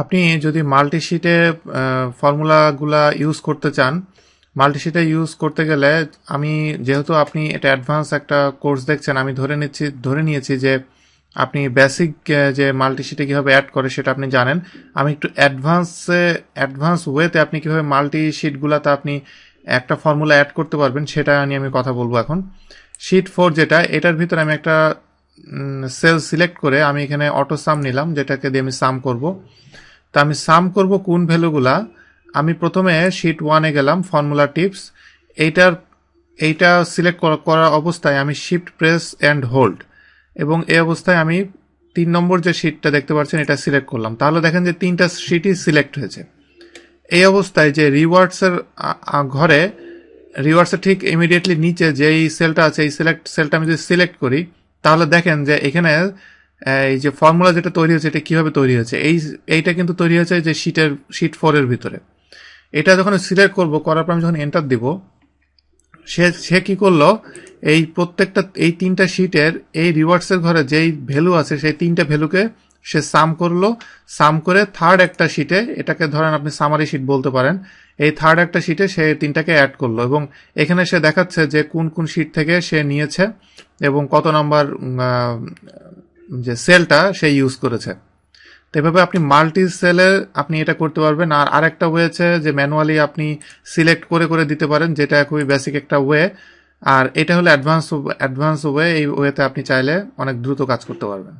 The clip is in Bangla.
আপনি যদি মাল্টিশিটে ফর্মুলাগুলা ইউজ করতে চান, মাল্টিশিটে ইউজ করতে গেলে যেহেতু আপনি এটা অ্যাডভান্স একটা কোর্স দেখছেন, আমি ধরে নিয়েছি যে আপনি বেসিক যে মাল্টিশিটে কীভাবে অ্যাড করে সেটা আপনি জানেন। আমি একটু অ্যাডভান্স ওয়েতে আপনি কীভাবে মাল্টিশিটগুলোতে আপনি একটা ফর্মুলা অ্যাড করতে পারবেন সেটা নিয়ে আমি কথা বলবো এখন। শিট 4 যেটা, এটার ভিতরে আমি একটা সেল সিলেক্ট করে আমি এখানে অটো সাম নিলাম, যেটাকে দিয়ে আমি সাম করব। তা আমি সাম করব কোন ভ্যালুগুলা। আমি প্রথমে শিট 1-এ গেলাম, ফর্মুলা টিপস। এইটা সিলেক্ট করা অবস্থায় আমি শিফট প্রেস অ্যান্ড হোল্ড, এবং এই অবস্থায় আমি 3 নম্বর যে শিটটা দেখতে পাচ্ছেন এটা সিলেক্ট করলাম। তাহলে দেখেন যে 3টা শিটই সিলেক্ট হয়েছে। এই অবস্থায় যে রিওয়ার্ডসের ঘরে, রিওয়ার্ডসের ঠিক ইমিডিয়েটলি নিচে যেই সেলটা আছে, এই সেলটা আমি যদি সিলেক্ট করি, তাহলে দেখেন যে এখানে এই যে ফর্মুলা যেটা তৈরি হয়েছে এটা কিভাবে তৈরি হয়েছে। এইটা কিন্তু তৈরি হয়েছে যে শিট 4-এর ভিতরে। এটা যখন সিলেক্ট করার পর আমি যখন এন্টার দিব, সে কি করলো, এই 3টা শিটের এই রিওয়ার্ডসের ঘরে যেই ভ্যালু আছে সেই 3টা ভ্যালুকে সে সাম করলো। সাম করে থার্ড একটা শিটে, এটাকে ধরেন আপনি সামারি শিট বলতে পারেন, এই থার্ড একটা শিটে সে 3টাকে অ্যাড করলো, এবং এখানে সে দেখাচ্ছে যে কোন কোন শিট থেকে সে নিয়েছে এবং কত নাম্বার যে সেলটা সে ইউজ করেছে। তো এভাবে আপনি মাল্টি সেলে আপনি এটা করতে পারবেন। আর আরেকটা ওয়ে আছে যে ম্যানুয়ালি আপনি সিলেক্ট করে দিতে পারেন, যেটা খুবই বেসিক একটা ওয়ে। আর এটা হলো অ্যাডভান্স ওয়ে। এই ওয়েতে আপনি চাইলে অনেক দ্রুত কাজ করতে পারবেন।